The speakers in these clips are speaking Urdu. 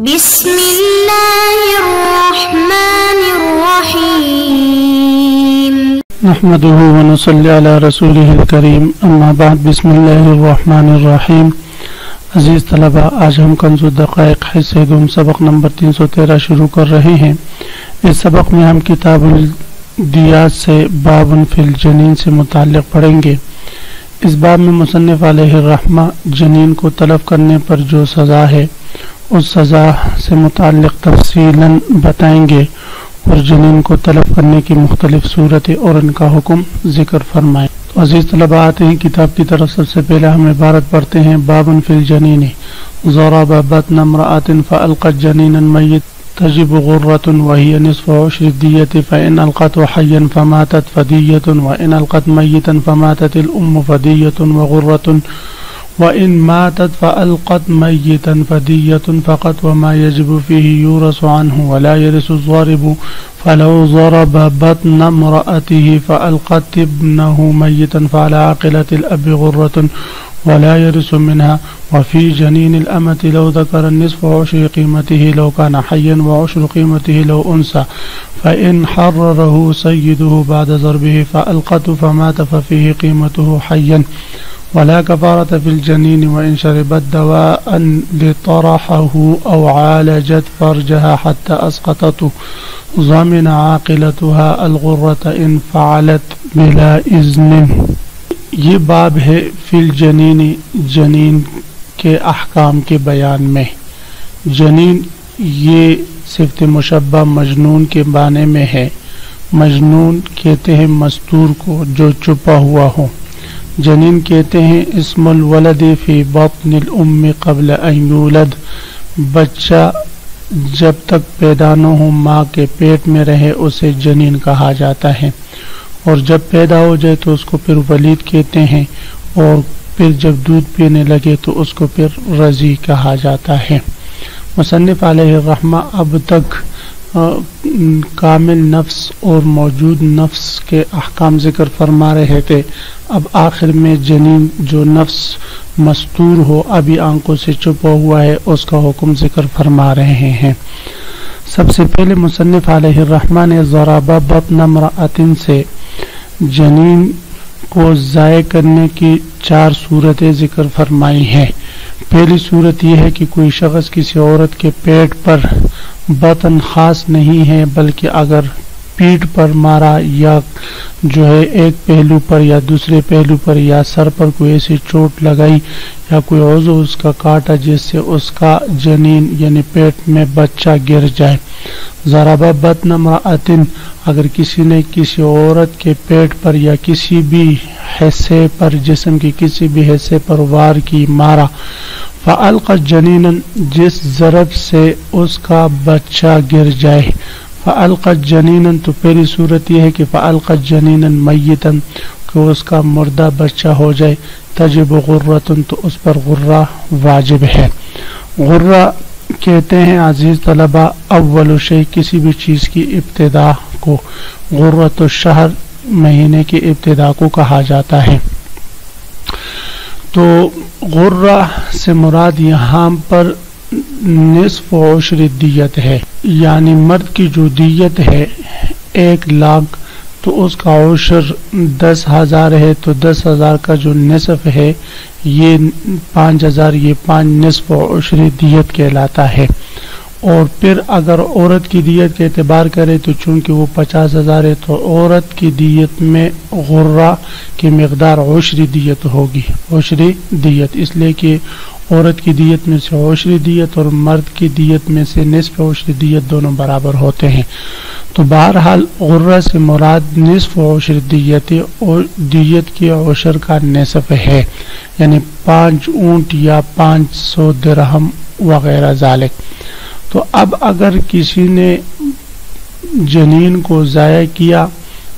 بسم اللہ الرحمن الرحیم نحمده ونصلی علی رسوله الکریم اما بعد بسم اللہ الرحمن الرحیم۔ عزیز طلبہ، آج ہم کنز الدقائق حصہ دوم سبق نمبر 313 شروع کر رہے ہیں۔ اس سبق میں ہم کتاب الدیات سے باب فی الجنین سے متعلق پڑھیں گے۔ اس باب میں مصنف علیہ الرحمہ جنین کو تلف کرنے پر جو سزا ہے اس سزا سے متعلق تفصیلاً بتائیں گے اور جنین کو تلف کرنے کی مختلف صورتیں اور ان کا حکم ذکر فرمائیں۔ تو عزیز طلبہ، آتے ہیں کتاب کی طرف۔ سب سے پہلے ہم عبارت پڑھتے ہیں باب فی الجنین ضرب بطن امرأة فألقت جنینا میت تجب غرة وهي نصف عشر الدية فإن ألقته حيا فماتت فدية وإن ألقت ميتا فماتت الأم فدية وغرة وإن ماتت فألقت ميتا فدية فقط وما يجب فيه يورث عنه ولا يرث الضارب فلو ضرب بطن امرأته فألقت ابنه ميتا فعلى عاقلة الأب غرة ولا يرث منها وفي جنين الأمة لو ذكر النصف عشر قيمته لو كان حيا وعشر قيمته لو أنثى فإن حرره سيده بعد ضربه فألقته فمات ففيه قيمته حيا ولا كفارة في الجنين وإن شربت دواء لطرحه أو عالجت فرجها حتى أسقطته ضمن عاقلتها الغرة إن فعلت بلا إذن۔ یہ باب ہے فی الجنین، جنین کے احکام کے بیان میں۔ جنین یہ صفت مشبہ مجنون کے معنی میں ہے۔ مجنون کہتے ہیں مستور کو جو چھپا ہوا ہو۔ جنین کہتے ہیں اسم الولد فی بطن الام قبل ان یولد، بچہ جب تک پیدا نہ ہو ماں کے پیٹ میں رہے اسے جنین کہا جاتا ہے، اور جب پیدا ہو جائے تو اس کو پھر ولید کہتے ہیں، اور پھر جب دودھ پینے لگے تو اس کو پھر رضی کہا جاتا ہے۔ مصنف علیہ الرحمہ اب تک کامل نفس اور موجود نفس کے احکام ذکر فرما رہے تھے۔ اب آخر میں جنین جو نفس مستور ہو، ابھی آنکھوں سے چھپا ہوا ہے، اس کا حکم ذکر فرما رہے ہیں۔ سب سے پہلے مصنف علیہ الرحمہ نے ضرب بطن امرأۃ سے جنین کو ضائع کرنے کی 4 صورتیں ذکر فرمائی ہیں۔ پہلی صورت یہ ہے کہ کوئی شخص کسی عورت کے پیٹ پر، بطن خاص نہیں ہے بلکہ اگر پیٹھ پر مارا یا جو ہے ایک پہلو پر یا دوسرے پہلو پر یا سر پر کوئی ایسی چوٹ لگائی یا کوئی عضو اس کا کاٹا جس سے اس کا جنین یعنی پیٹ میں بچہ گر جائے۔ ضرب بطن امرأۃ، اگر کسی نے کسی عورت کے پیٹ پر یا کسی بھی حصے پر، جسم کے کسی بھی حصے پر وار کی، مارا، فألقت جنینا، جس ضرب سے اس کا بچہ گر جائے، فألقت جنینا، تو پہلی صورت یہ ہے کہ فألقت جنینا میتا، کہ اس کا مردہ بچہ ہو جائے، تجب غرۃ، تو اس پر غرہ واجب ہے۔ غرہ کہتے ہیں عزیز طلبہ اول شیء، کسی بھی چیز کی ابتدا کو، غرۃ الشہر مہینے کی ابتدا کو کہا جاتا ہے۔ تو غرہ سے مراد یہاں پر نصف عشر دیت ہے، یعنی مرد کی جو دیت ہے 1 لاکھ، تو اس کا عشر 10,000 ہے، تو 10,000 کا جو نصف ہے یہ 5,000، یہ 5 نصف عشر دیت کہلاتا ہے۔ اور پھر اگر عورت کی دیت کے اعتبار کرے تو چونکہ وہ 50,000 ہے تو عورت کی دیت میں غرہ کی مقدار عشری دیت ہوگی، عشری دیت، اس لیے کہ عورت کی دیت میں سے عشری دیت اور مرد کی دیت میں سے نصف عشری دیت دونوں برابر ہوتے ہیں۔ تو بہرحال غرہ سے مراد نصف عشر دیت، اور دیت کی عشر کا نصف ہے، یعنی 5 اونٹ یا 500 درہم وغیرہ ذالک۔ تو اب اگر کسی نے جنین کو ضائع کیا،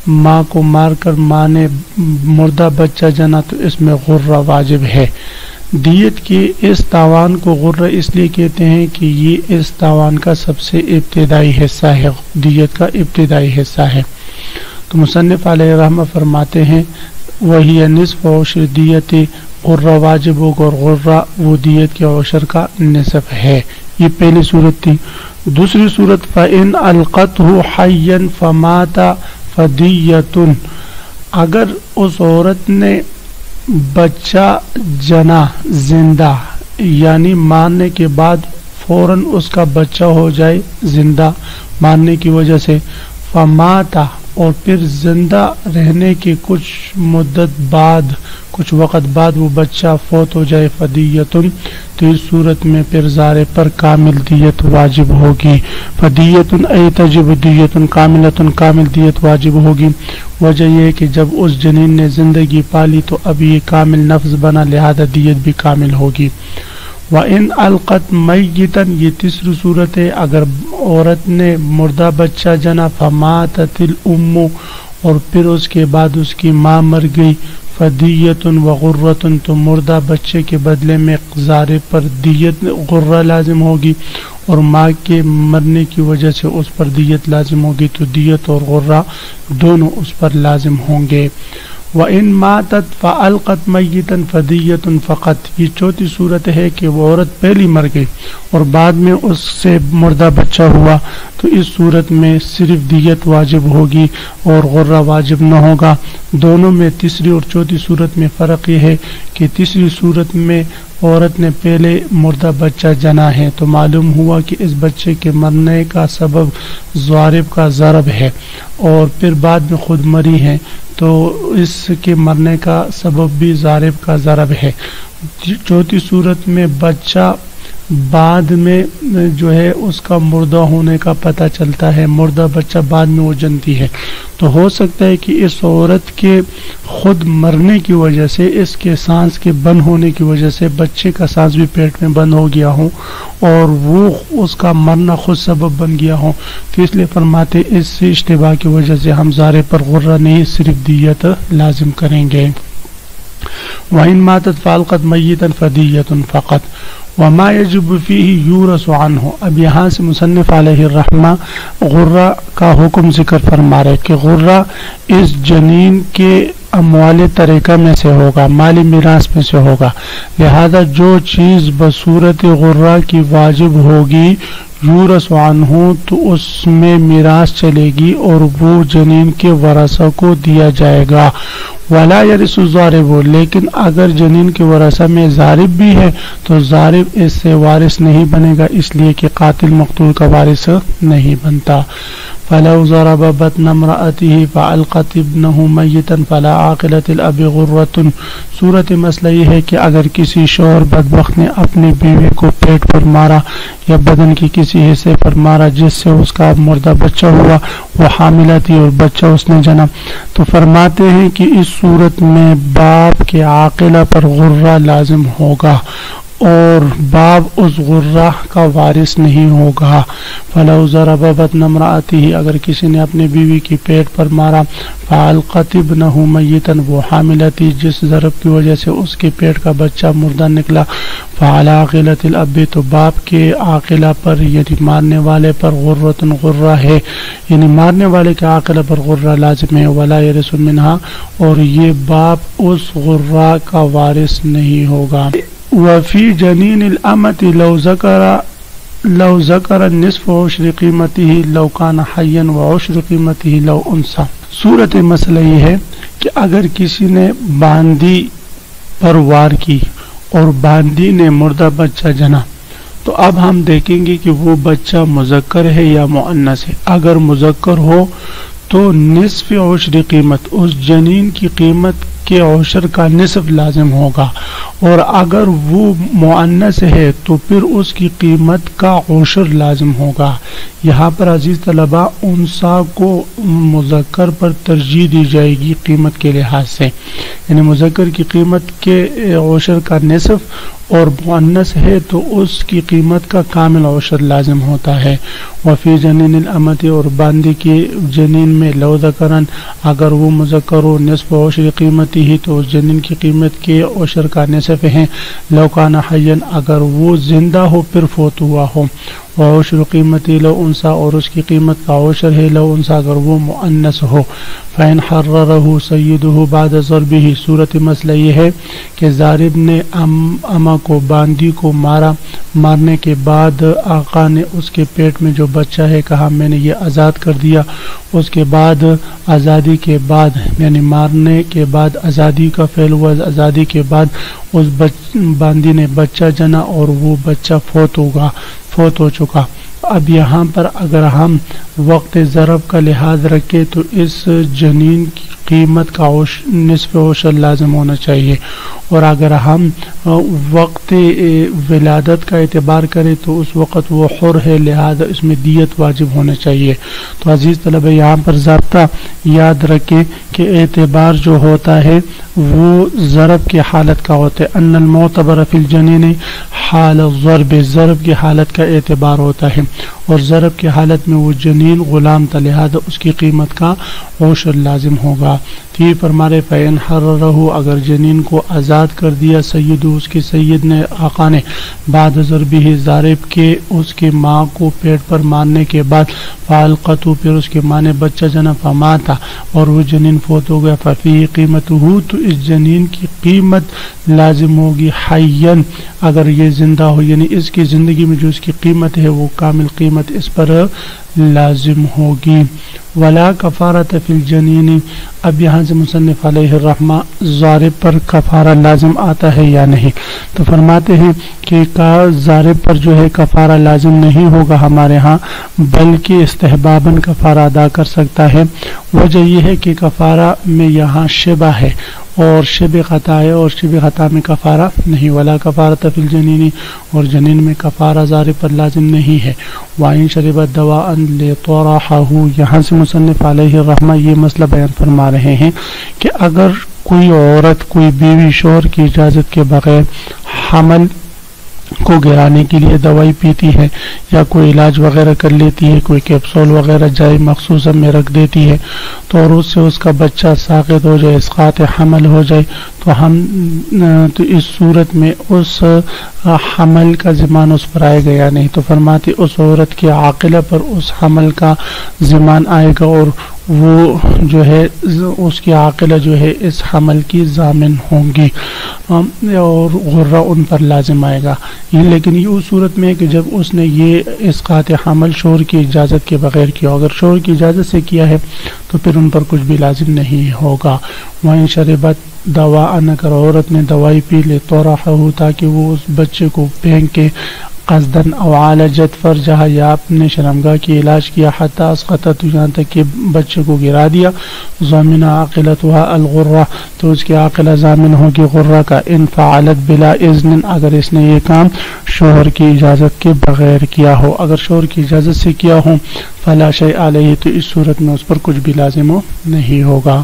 ماں کو مار کر ماں نے مردہ بچہ جنا، تو اس میں غرہ واجب ہے۔ دیت کی اس تاوان کو غرہ اس لیے کہتے ہیں کہ یہ اس تاوان کا سب سے ابتدائی حصہ ہے، دیت کا ابتدائی حصہ ہے۔ تو مصنف علیہ الرحمہ فرماتے ہیں وہی نصف عشر دیت، غرہ واجب ہوگا، اور غرہ وہ دیت کے عشر کا نصف ہے، یہ پہلی صورت تھی. دوسری صورت فَإِنْ أَلْقَتْهُ حَيًّا فَمَاتَ فَدِيَّةٌ، اگر اس عورت نے بچہ جنا زندہ، یعنی مارنے کے بعد فوراً اس کا بچہ ہو جائے زندہ مارنے کی وجہ سے، فماتا، اور پھر زندہ رہنے کے کچھ مدت بعد، کچھ وقت بعد وہ بچہ فوت ہو جائے، فدیتن، تو اس صورت میں پھر زارے پر کامل دیت واجب ہوگی. فدیتن ای تجب دیتن کاملتن، کامل دیت واجب ہوگی. وجہ یہ ہے کہ جب اس جنین نے زندگی پالی تو اب یہ کامل نفس بنا، لہذا دیت بھی کامل ہوگی. وَإِنْ أَلْقَتْ مَيِّتًا، یہ تیسری صورت ہے، اگر عورت نے مردہ بچہ جنا، فَمَاتَتِ الْأُمُّ، اور پھر اس کے بعد اس کی ماں مر گئی، فَدِيَّةٌ وَغُرَّةٌ، تو مردہ بچے کے بدلے میں زارے پر دیت غرہ لازم ہوگی، اور ماں کے مرنے کی وجہ سے اس پر دیت لازم ہوگی، تو دیت اور غرہ دونوں اس پر لازم ہوں گے. وَإِن مَاتَتْ فَأَلْقَتْ مَيِّتًا فَدِيَّةٌ فَقَطْ، یہ چوتھی صورت ہے کہ وہ عورت پہلی مر گئی اور بعد میں اس سے مردہ بچہ ہوا، تو اس صورت میں صرف دیت واجب ہوگی اور غرہ واجب نہ ہوگا. دونوں میں تیسری اور چوتھی صورت میں فرق یہ ہے کہ تیسری صورت میں عورت نے پہلے مردہ بچہ جنا ہے تو معلوم ہوا کہ اس بچے کے مرنے کا سبب ضارب کا ضرب ہے، اور پھر بعد میں خود مری ہے تو اس کے مرنے کا سبب بھی ضارب کا ضرب ہے. چوتھی صورت میں بچہ بعد میں جو ہے اس کا مردہ ہونے کا پتہ چلتا ہے، مردہ بچہ بعد میں وہ جنتی ہے، تو ہو سکتا ہے کہ اس عورت کے خود مرنے کی وجہ سے، اس کے سانس کے بند ہونے کی وجہ سے بچے کا سانس بھی پیٹ میں بند ہو گیا ہو اور وہ اس کا مرنا خود سبب بن گیا ہو، تو اس لیے فرماتے اس اشتباہ کی وجہ سے ہم زارے پر غرہ نہیں صرف دیت لازم کریں گے. وَإِن مَاتَتْ فَأَلْقَتْ مَيِّتًا فَدِيَّةٌ فَقَطْ وَمَا يَجِبُ فِيهِ يُورَثُ عَنْهُ. اب یہاں سے مصنف علیہ الرحمہ غرہ کا حکم ذکر فرما رہے کہ غرہ اس جنین کے اموال طریقہ میں سے ہوگا، مالی میراث میں سے ہوگا، لہذا جو چیز بصورت غرہ کی واجب ہوگی یورث عنہ، تو اس میں میراث چلے گی اور وہ جنین کے ورثہ کو دیا جائے گا. ولا یرث الضارب، لیکن اگر جنین کے ورثہ میں ضارب بھی ہے تو ضارب اس سے وارث نہیں بنے گا، اس لیے کہ قاتل مقتول کا وارث نہیں بنتا. فلو ضرب بطن امرأته فألقت ابنه ميتا فلا عاقلة الأب غرة. صورت مسئلہ یہ ہے کہ اگر کسی شوہر بدبخت نے اپنی بیوی کو پیٹ پر مارا یا بدن کے کسی حصے پر مارا جس سے اس کا مردہ بچہ ہوا، وہ حاملہ تھی اور بچہ اس نے جنا، تو فرماتے ہیں کہ اس صورت میں باپ کے عاقلہ پر غرہ لازم ہوگا اور باپ اس غرہ کا وارث نہیں ہوگا. فلو ضرب بطن امرأته، اگر کسی نے اپنی بیوی کی پیٹ پر مارا، فالقت ابنہ میتا، وہ حاملہ تھی جس ضرب کی وجہ سے اس کے پیٹ کا بچہ مردہ نکلا، فعلی عاقلۃ الاب، تو باپ کے عاقلہ پر یعنی مارنے والے پر غرہ ہے، یعنی مارنے والے کے عاقلہ پر غرہ لازم ہے. ولا یرث منہا، اور یہ باپ اس غرہ کا وارث نہیں ہوگا. وفی جنین الامت لو ذکر نصف عشر قیمته لو کان حیا وعشر قیمته لو انثى. صورت مسئلہ یہ ہے کہ اگر کسی نے باندی پر وار کی اور باندی نے مردہ بچہ جنا، تو اب ہم دیکھیں گے کہ وہ بچہ مذکر ہے یا مؤنث ہے. اگر مذکر ہو تو نصف عشر قیمت، اس جنین کی قیمت کے عشر کا نصف لازم ہوگا، اور اگر وہ مؤنث ہے تو پھر اس کی قیمت کا عشر لازم ہوگا. یہاں پر عزیز طلبہ انثیٰ کو مذکر پر ترجیح دی جائے گی قیمت کے لحاظ سے، یعنی مذکر کی قیمت کے عشر کا نصف اور مؤنث ہے تو اس کی قیمت کا کامل عشر لازم ہوتا ہے. وفی جنین الامت اور باندی کی جنین میں لو ذکرن اگر وہ مذکر ہو نصف عشر قیمتی ہی تو اس جنین کی قیمت کے عشر کا نصف ہے، لو کان حیًا اگر وہ زندہ ہو پھر فوت ہوا ہو، وعشر قیمتی لو انثى اور اس کی قیمت کا عشر ہے لو انثى اگر وہ مؤنث ہو، فإن حرره سیدہ بعد ضربہ صورت مسئلہ یہ ہے کہ ضارب نے اما کو باندی کو مارنے کے بعد آقا نے اس کے پیٹ میں جو بچہ ہے کہا میں نے یہ آزاد کر دیا، اس کے بعد آزادی کے بعد یعنی مارنے کے بعد آزادی کا فعل ہوا، آزادی کے بعد اس باندی نے بچہ جنا اور وہ بچہ فوت ہو چکا۔ اب یہاں پر اگر ہم وقت ضرب کا لحاظ رکھیں تو اس جنین کی قیمت کا نصف عشر لازم ہونا چاہیے، اور اگر ہم وقت ولادت کا اعتبار کریں تو اس وقت وہ حر ہے، لہذا اس میں دیت واجب ہونا چاہیے۔ تو عزیز طلبہ یہاں پر ضابطہ یاد رکھیں کہ اعتبار جو ہوتا ہے وہ ضرب کی حالت کا ہوتا ہے، ان المعتبر فی الجنین حال الضرب، ضرب کی حالت کا اعتبار ہوتا ہے، اور ضرب کی حالت میں وہ جنین غلام تھا لہذا اس کی قیمت کا عشر لازم ہوگا۔ یہ فرما رہے فإن حررہ اگر جنین کو آزاد کر دیا سیدو اس کی سید نے آقا نے بعد ضربہ ضارب کے اس کی ماں کو پیٹ پر مارنے کے بعد فالقتو پھر اس کی ماں نے بچہ جنا فماتا اور وہ جنین فوت ہو گیا، ففی قیمتہ تو اس جنین کی قیمت لازم ہوگی حیًا اگر یہ زندہ ہو، یعنی اس کی زندگی میں جو اس کی قیمت ہے وہ کامل قیمت اس پر لازم ہوگی۔ ولا کفارۃ فی الجنین، اب یہاں سے مصنف علیہ الرحمہ ضارب پر کفارہ لازم آتا ہے یا نہیں، تو فرماتے ہیں کہ ضارب پر جو ہے کفارہ لازم نہیں ہوگا ہمارے ہاں، بلکہ استحباباً کفارہ ادا کر سکتا ہے۔ وجہ یہ ہے کہ کفارہ میں یہاں شبہ ہے اور شبہ خطا ہے، اور شبہ خطا میں کفارہ نہیں، ولا کفارۃ فی الجنین اور جنین میں کفارہ ضارب پر لازم نہیں ہے۔ وَإِن شَرِبَتْ دَوَاءً لِطَرَحَهُ، یہاں سے مصنف علیہ الرحمہ یہ مسئلہ بیان فرما رہے ہیں کہ اگر کوئی عورت کوئی بیوی شوہر کی اجازت کے بغیر حمل کو گرانے کے لیے دوائی پیتی ہے یا کوئی علاج وغیرہ کر لیتی ہے، کوئی کیپسول وغیرہ جائے مخصوص میں رکھ دیتی ہے تو اور اس سے اس کا بچہ ساقط ہو جائے، اسقاط حمل ہو جائے، تو اس صورت میں اس حمل کا ذمہ اس پر آئے گا یا نہیں، تو فرماتے اس عورت کے عاقلہ پر اس حمل کا ذمہ آئے گا اور وہ جو ہے اس کی عاقلہ جو ہے اس حمل کی ضامن ہوں گی اور غرہ ان پر لازم آئے گا۔ لیکن یہ اس صورت میں ہے کہ جب اس نے یہ اسقاط حمل شوہر کی اجازت کے بغیر کیا، اگر شوہر کی اجازت سے کیا ہے تو پھر ان پر کچھ بھی لازم نہیں ہوگا۔ وہیں شربت دوا اگر عورت نے دوائی پی لے طرحہ تاکہ وہ اس بچے کو پھینک کے قصدن او عالجت فرجہ یا اپنے شرمگاہ کی علاج کیا حتی اسقطت یہاں تک کہ بچے کو گرا دیا، ضامن عاقلتها الغرہ تو اس کی عاقلہ ضامن ہوگی غرہ کا، ان فعلت بلا اذن اگر اس نے یہ کام شوہر کی اجازت کے بغیر کیا ہو، اگر شوہر کی اجازت سے کیا ہو فلا شیء علیہ تو اس صورت میں اس پر کچھ بھی لازم نہیں ہوگا۔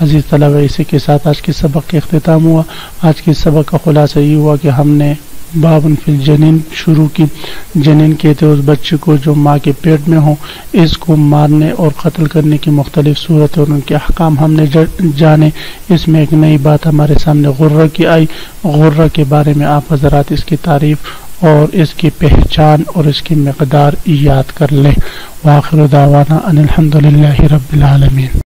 عزیز طلبہ اسی کے ساتھ آج کے سبق کا اختتام ہوا۔ آج کے سبق کا خلاصہ یہ ہوا کہ ہم نے بابن فی الجنین شروع کی، جنین کہتے اس بچے کو جو ماں کے پیٹ میں ہو، اس کو مارنے اور قتل کرنے کی مختلف صورت اور ان کے احکام ہم نے جانے۔ اس میں ایک نئی بات ہمارے سامنے غرہ کی آئی، غرہ کے بارے میں آپ حضرات اس کی تعریف اور اس کی پہچان اور اس کی مقدار یاد کر لیں۔ وآخر دعوانا ان الحمد للہ رب العالمین۔